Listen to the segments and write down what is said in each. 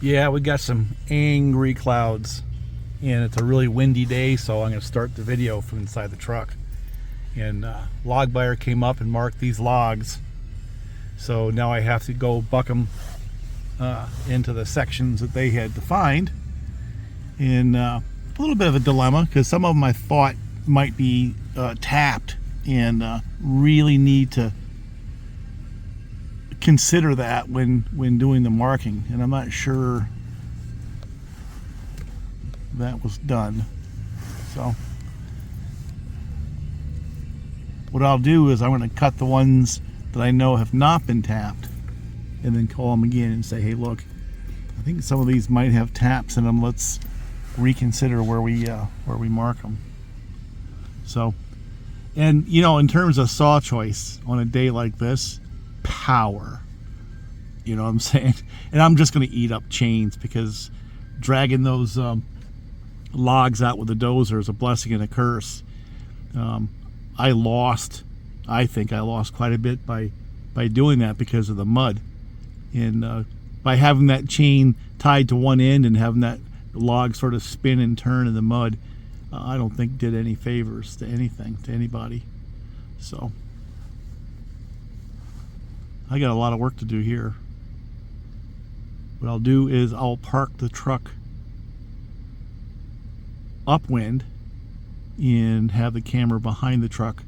Yeah, we got some angry clouds, and it's a really windy day, so I'm going to start the video from inside the truck. And log buyer came up and marked these logs, so now I have to go buck them into the sections that they had defined. And a little bit of a dilemma, because some of them I thought might be tapped, and really need to consider that when doing the marking, and I'm not sure that was done. So what I'll do is I'm going to cut the ones that I know have not been tapped, and then call them again and say, hey, look, I think some of these might have taps in them. Let's reconsider where we mark them. So, and you know, in terms of saw choice on a day like this, power, you know what I'm saying? And I'm just going to eat up chains, because dragging those logs out with a dozer is a blessing and a curse. I think I lost quite a bit by doing that because of the mud, and by having that chain tied to one end and having that log sort of spin and turn in the mud, I don't think did any favors to anybody. So I got a lot of work to do here. What I'll do is I'll park the truck upwind and have the camera behind the truck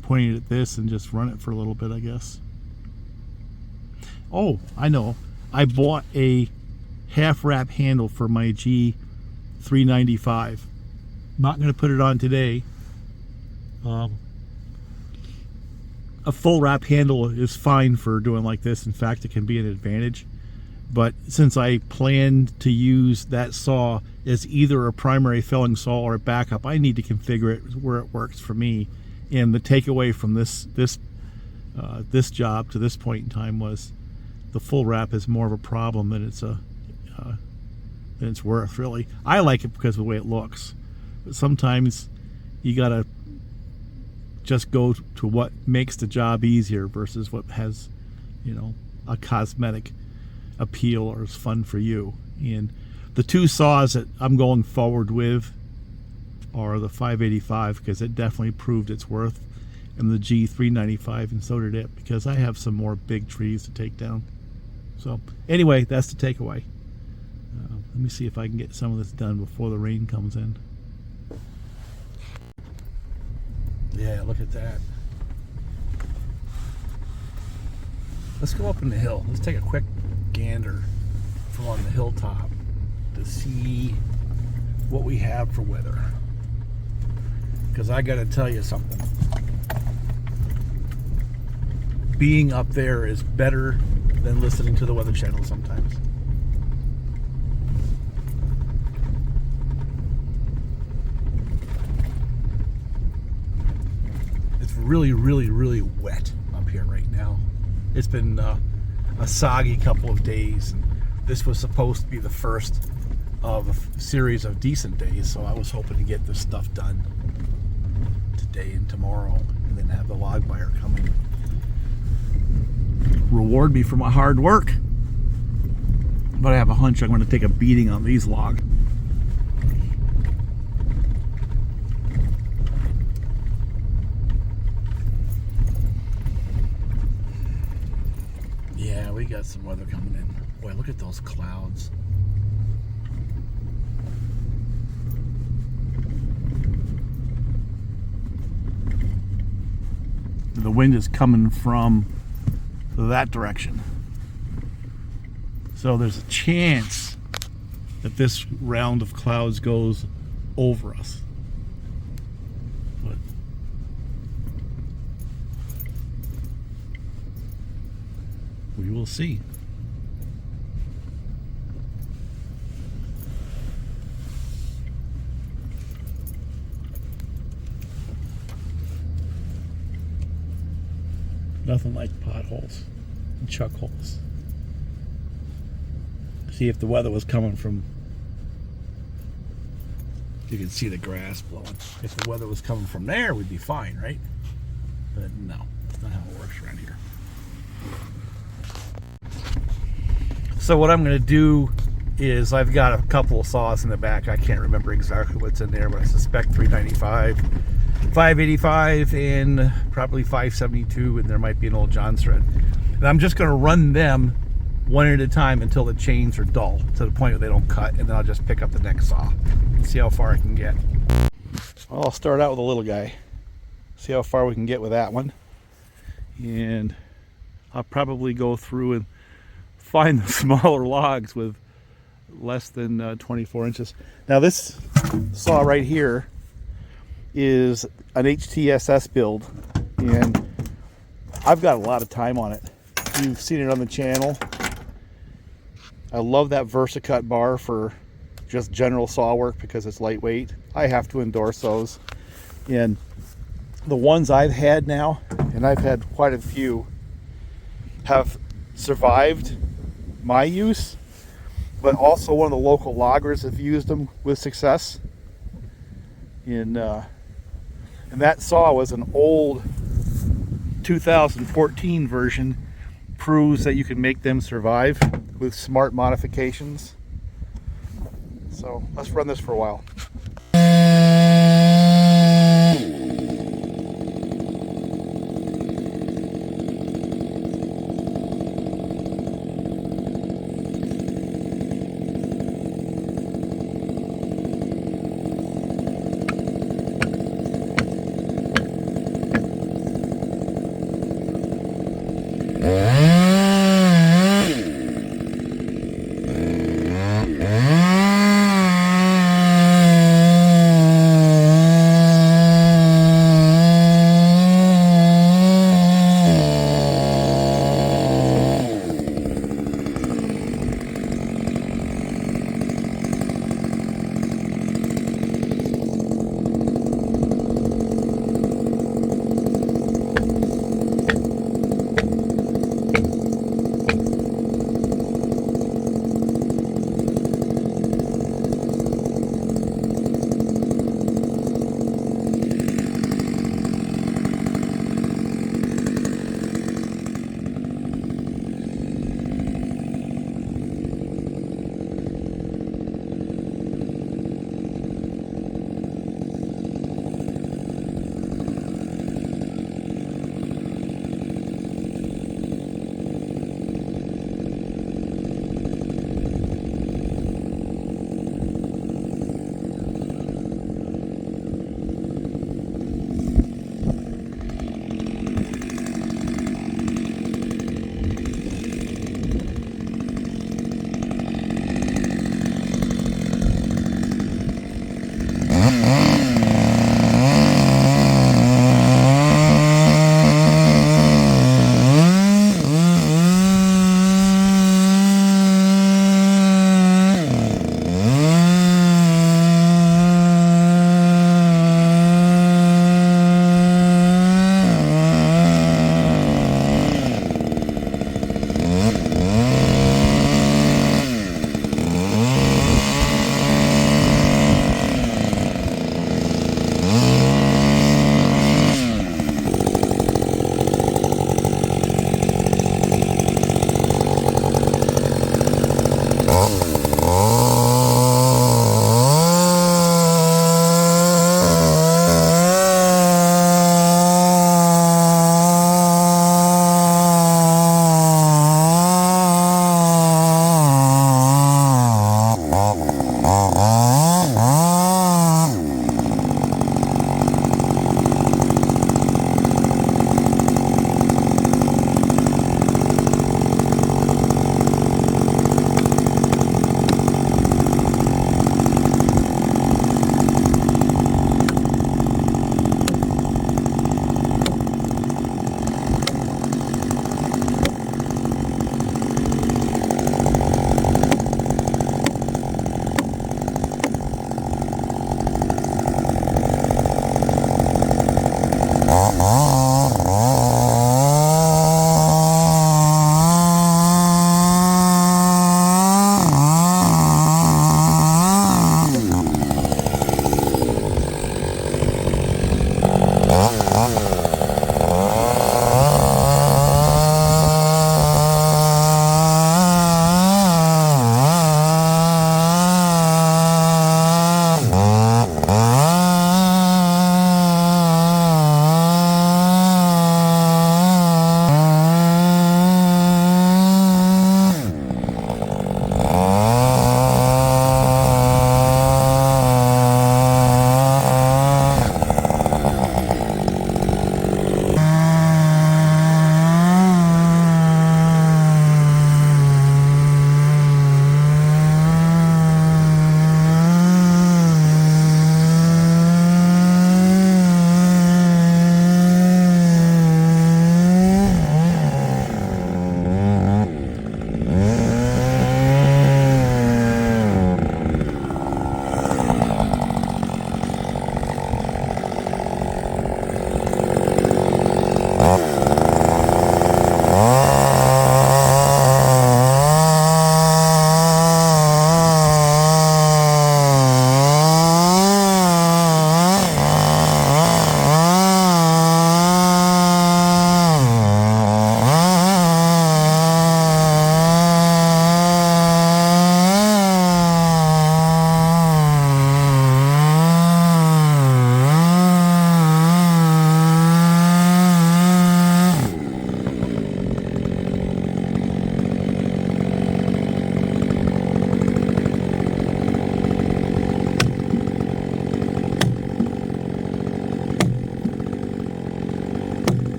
pointed at this and just run it for a little bit, I guess. Oh, I know. I bought a half wrap handle for my G395. Not going to put it on today. A full wrap handle is fine for doing like this. In fact, it can be an advantage. But since I planned to use that saw as either a primary felling saw or a backup, I need to configure it where it works for me. And the takeaway from this job to this point in time was the full wrap is more of a problem than it's worth, really. I like it because of the way it looks. But sometimes you gotta just go to what makes the job easier versus what has, you know, a cosmetic appeal or is fun for you. And the two saws that I'm going forward with are the 585, because it definitely proved its worth, and the G395, and so did it, because I have some more big trees to take down. So anyway, that's the takeaway. Let me see if I can get some of this done before the rain comes in. Yeah, look at that. Let's go up in the hill. Let's take a quick gander from on the hilltop to see what we have for weather. Because I got to tell you something. Being up there is better than listening to the Weather Channel sometimes. It's really, really, really wet up here right now. It's been a soggy couple of days, and this was supposed to be the first of a series of decent days, so I was hoping to get this stuff done today and tomorrow, and then have the log buyer come and reward me for my hard work. But I have a hunch I'm going to take a beating on these logs. Yeah, we got some weather coming in. Boy, look at those clouds. The wind is coming from that direction. So there's a chance that this round of clouds goes over us. But we will see. Nothing like potholes and chuck holes. See, if the weather was coming from, you can see the grass blowing. If the weather was coming from there, we'd be fine, right? But no, that's not how it works around here. So what I'm going to do is I've got a couple of saws in the back. I can't remember exactly what's in there, but I suspect 395, 585, and probably 572, and there might be an old John's thread. And I'm just going to run them one at a time until the chains are dull, to the point where they don't cut, and then I'll just pick up the next saw and see how far I can get. Well, I'll start out with a little guy, see how far we can get with that one, and I'll probably go through and find the smaller logs with less than 24 inches. Now this saw right here is an HTSS build, and I've got a lot of time on it. You've seen it on the channel. I love that VersaCut bar for just general saw work because it's lightweight. I have to endorse those. And the ones I've had now, and I've had quite a few, have survived my use, but also one of the local loggers have used them with success. And that saw was an old 2014 version. Proves that you can make them survive with smart modifications. So let's run this for a while.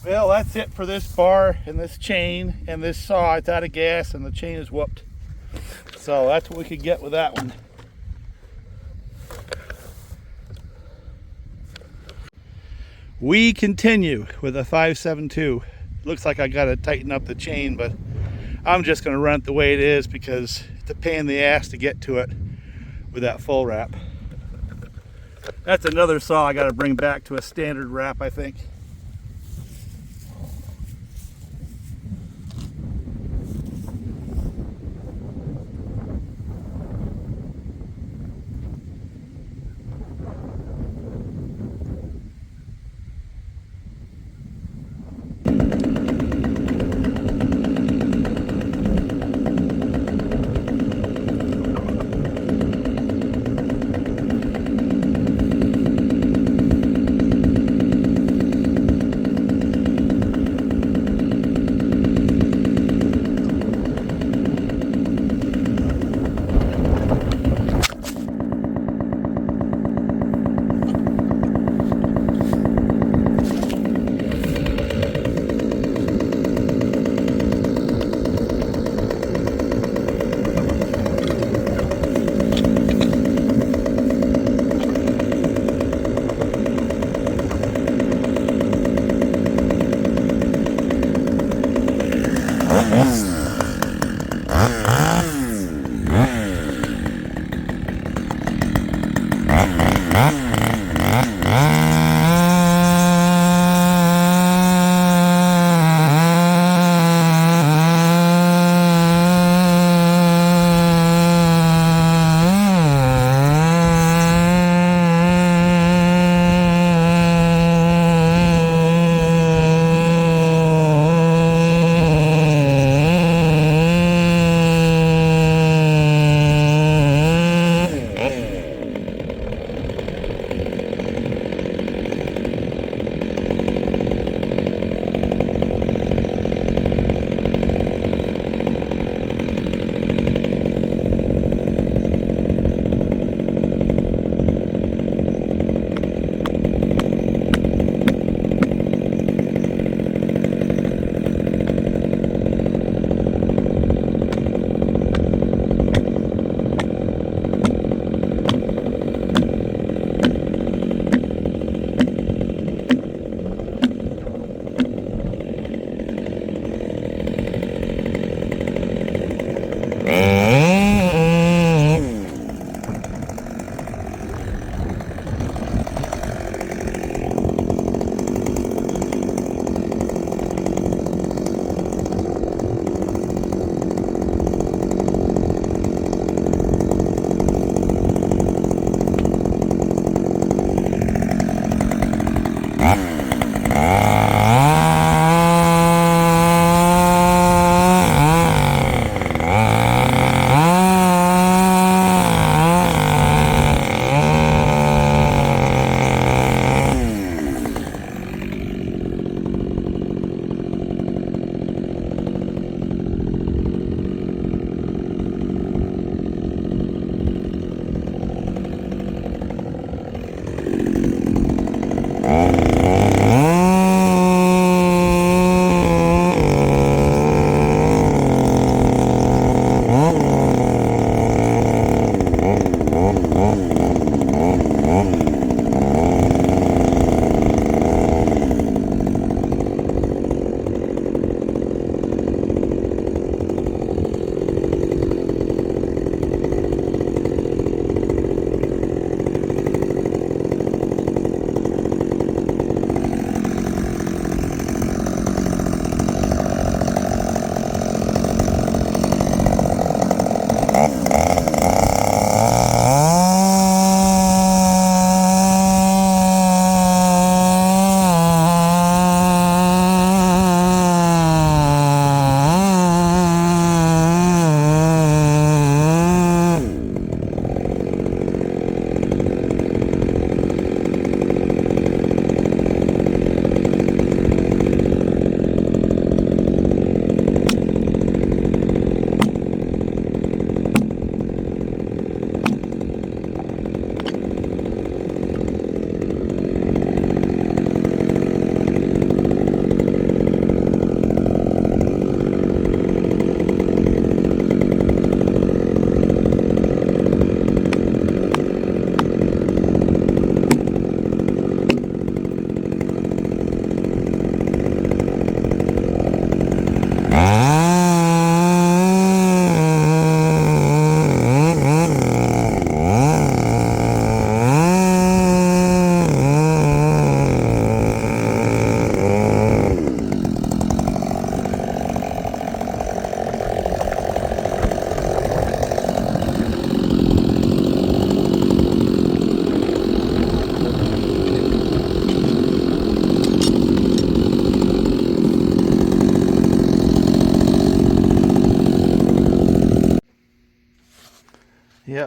Well, that's it for this bar and this chain and this saw. It's out of gas and the chain is whooped. So that's what we could get with that one. We continue with a 572. Looks like I gotta tighten up the chain, but I'm just gonna run it the way it is because it's a pain in the ass to get to it with that full wrap. That's another saw I gotta bring back to a standard wrap, I think.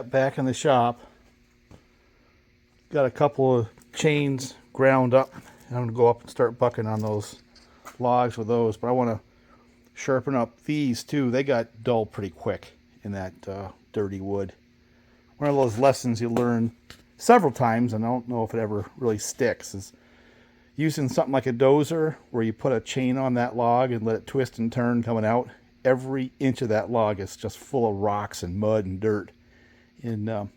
up back in the shop. Got a couple of chains ground up. I'm going to go up and start bucking on those logs with those, but I want to sharpen up these too. They got dull pretty quick in that dirty wood. One of those lessons you learn several times, and I don't know if it ever really sticks, is using something like a dozer where you put a chain on that log and let it twist and turn coming out. Every inch of that log is just full of rocks and mud and dirt. And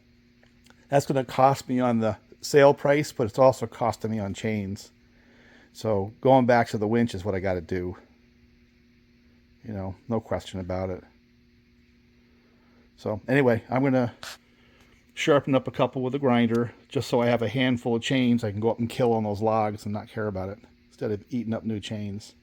that's going to cost me on the sale price, but it's also costing me on chains. So going back to the winch is what I got to do. You know, no question about it. So anyway, I'm going to sharpen up a couple with a grinder just so I have a handful of chains I can go up and kill on those logs and not care about it instead of eating up new chains.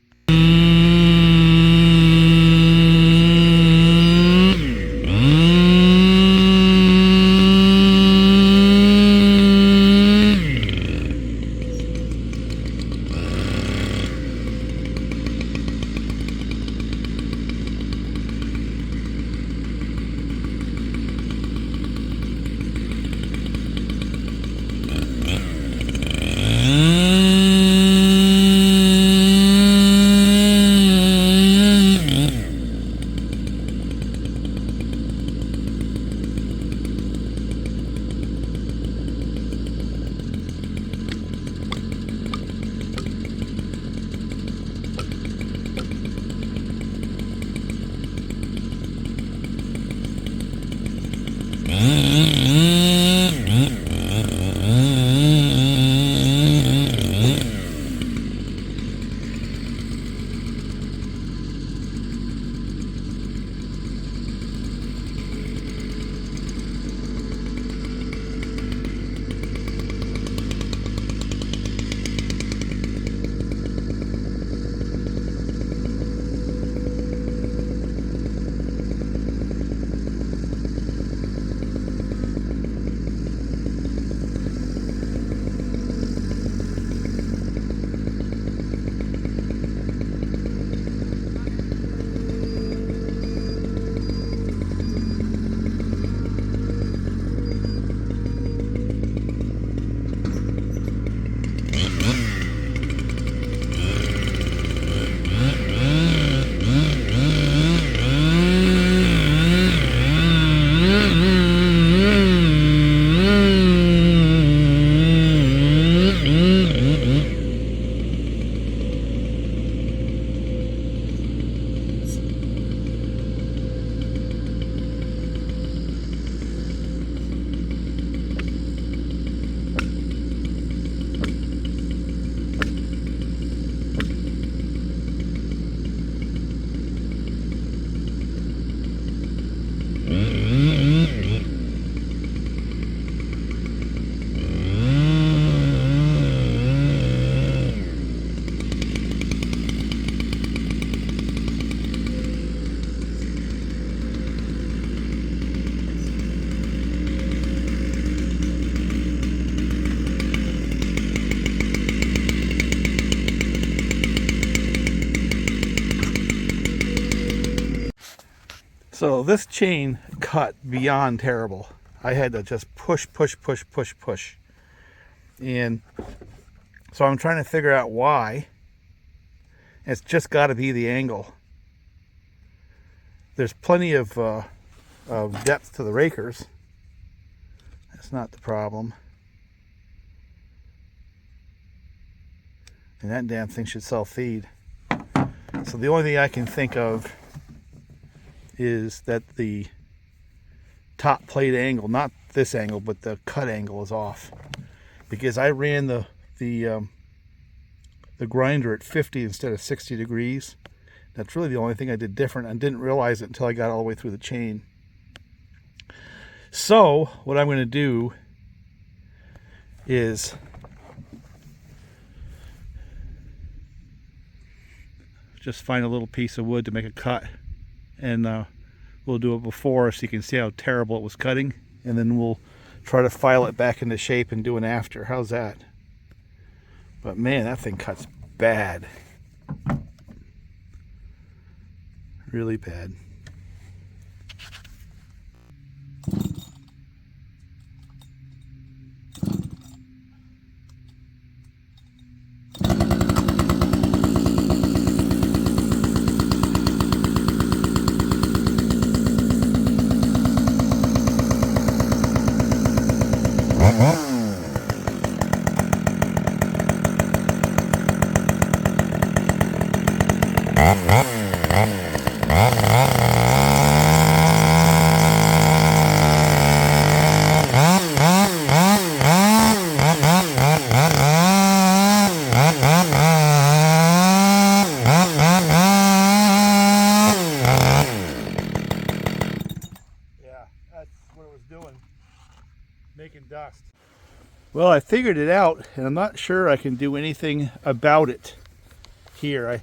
So this chain cut beyond terrible. I had to just push. And so I'm trying to figure out why. It's just got to be the angle. There's plenty of depth to the rakers. That's not the problem. And that damn thing should self-feed. So the only thing I can think of is that the top plate angle, not this angle, but the cut angle is off. Because I ran the grinder at 50 instead of 60 degrees. That's really the only thing I did different. I didn't realize it until I got all the way through the chain. So what I'm going to do is just find a little piece of wood to make a cut, and we'll do it before so you can see how terrible it was cutting, and then we'll try to file it back into shape and do an after. How's that? But man, that thing cuts bad. Really bad. Making dust. Well, I figured it out, and I'm not sure I can do anything about it here.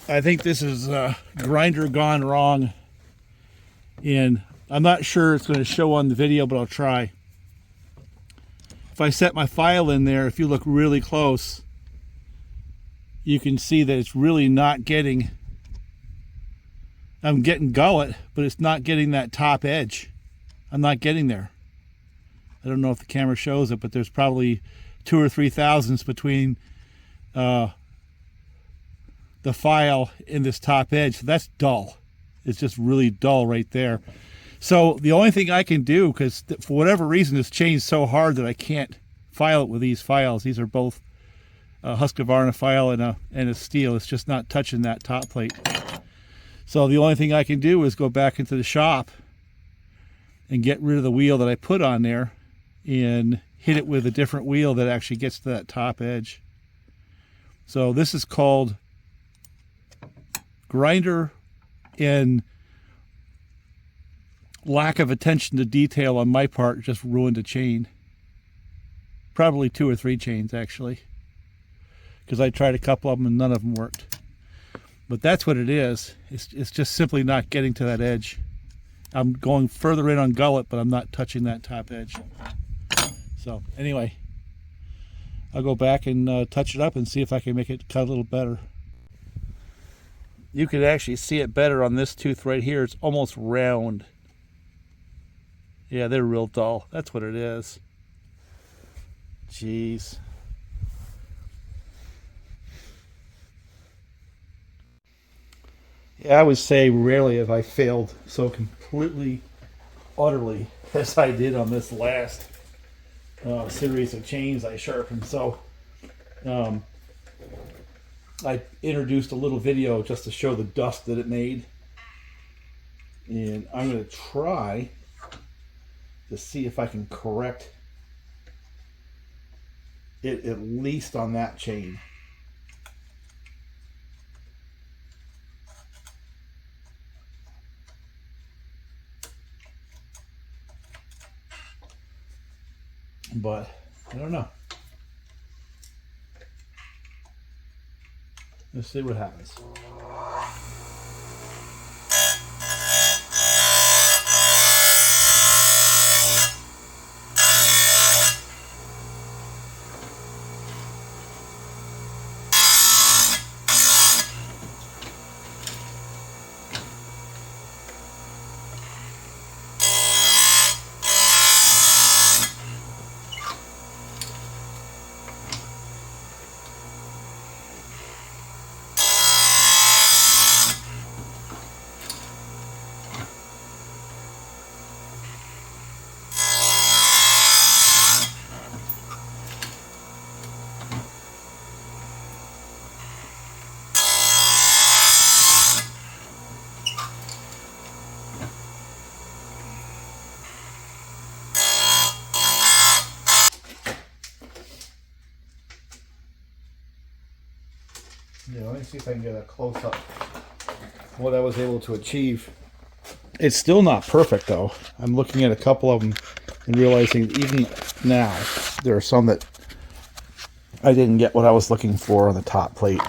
I think this is a grinder gone wrong, and I'm not sure it's going to show on the video, but I'll try. If I set my file in there, if you look really close, you can see that it's really not getting, I'm getting gullet, but it's not getting that top edge. I'm not getting there. I don't know if the camera shows it, but there's probably 2 or 3 thousandths between the file and this top edge. So that's dull. It's just really dull right there. So the only thing I can do, because for whatever reason it's changed so hard that I can't file it with these files. These are both a Husqvarna file and a steel. It's just not touching that top plate. So the only thing I can do is go back into the shop and get rid of the wheel that I put on there and hit it with a different wheel that actually gets to that top edge. So this is called grinder and lack of attention to detail on my part just ruined a chain. Probably 2 or 3 chains actually, because I tried a couple of them and none of them worked. But that's what it is. It's just simply not getting to that edge. I'm going further in on gullet, but I'm not touching that top edge. So anyway, I'll go back and touch it up and see if I can make it cut a little better. You can actually see it better on this tooth right here. It's almost round. Yeah, they're real dull. That's what it is. Jeez. Yeah, I would say rarely have I failed so completely, utterly as I did on this last series of chains I sharpened. So I introduced a little video just to show the dust that it made, and I'm going to try to see if I can correct it at least on that chain. But I don't know. Let's see what happens. Yeah, let me see if I can get a close-up what I was able to achieve. It's still not perfect, though. I'm looking at a couple of them and realizing even now there are some that I didn't get what I was looking for on the top plate.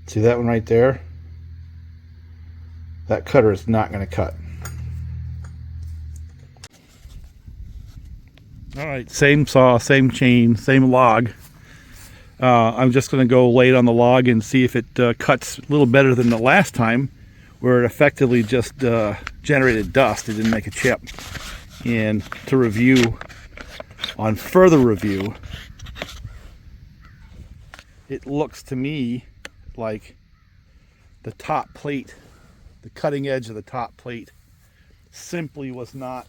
See that one right there? That cutter is not going to cut. All right, same saw, same chain, same log. I'm just going to go lay it on the log and see if it cuts a little better than the last time, where it effectively just generated dust. It didn't make a chip. And to review, on further review, it looks to me like the top plate, the cutting edge of the top plate, simply was not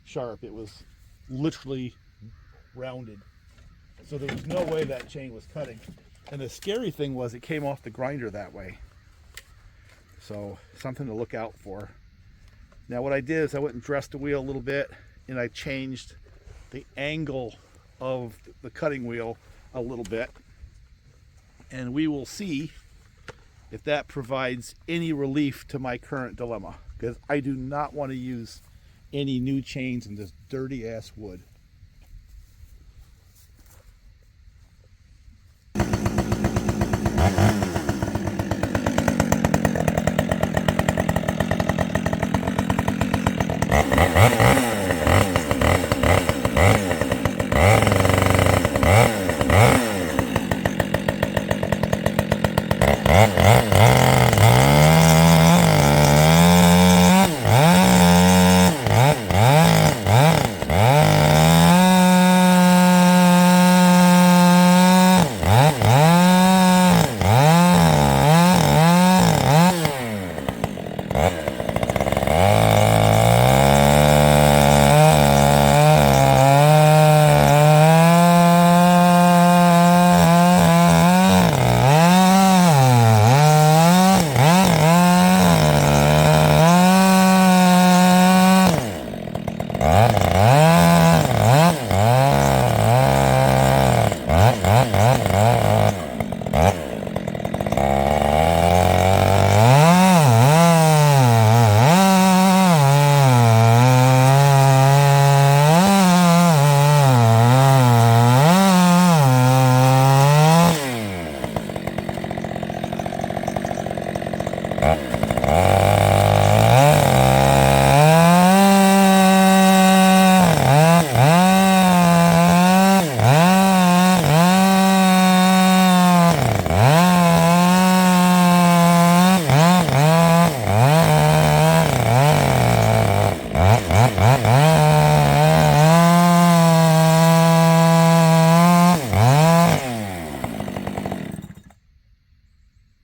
sharp. It was literally rounded. So there was no way that chain was cutting. And the scary thing was it came off the grinder that way. So something to look out for. Now what I did is I went and dressed the wheel a little bit, and I changed the angle of the cutting wheel a little bit. And we will see if that provides any relief to my current dilemma, because I do not want to use any new chains in this dirty ass wood.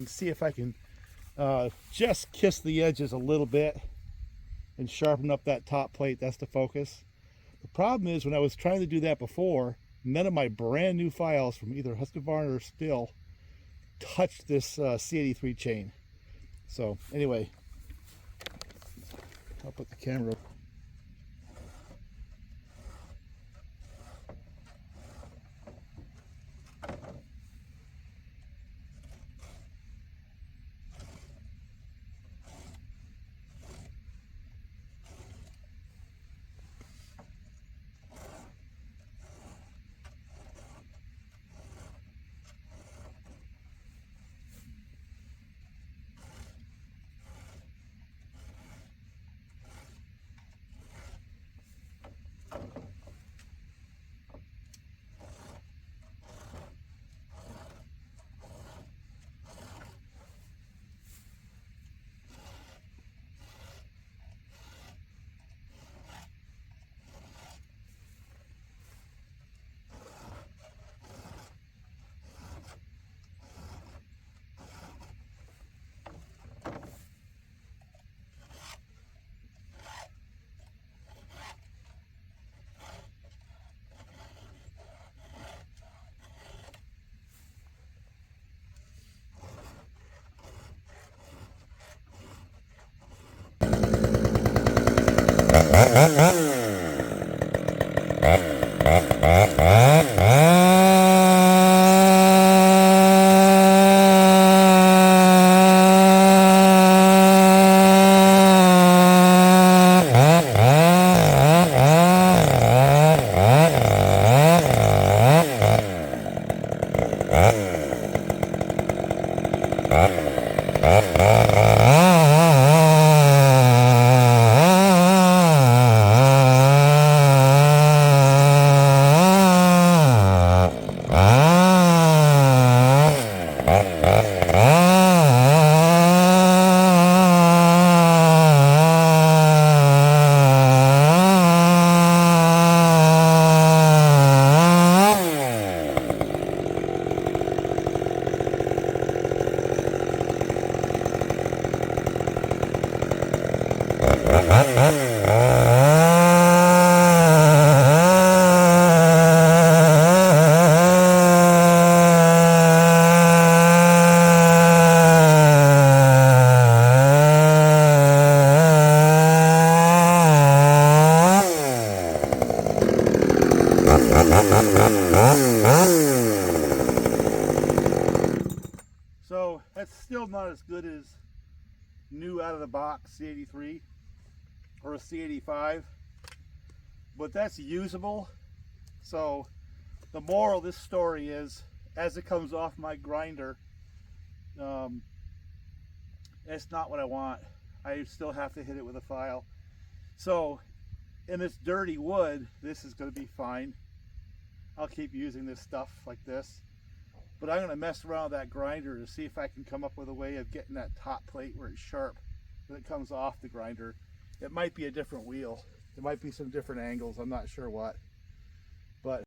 See if I can just kiss the edges a little bit and sharpen up that top plate. That's the focus. The problem is when I was trying to do that before, none of my brand new files from either Husqvarna or Stihl touched this C83 chain. So anyway, I'll put the camera up. Uh-huh. So that's still not as good as new out of the box C83 or a C85, but that's usable. So the moral of this story is, as it comes off my grinder, it's not what I want. I still have to hit it with a file. So in this dirty wood, this is going to be fine. I'll keep using this stuff like this, but I'm going to mess around with that grinder to see if I can come up with a way of getting that top plate where it's sharp when it comes off the grinder. It might be a different wheel. There might be some different angles. I'm not sure what, but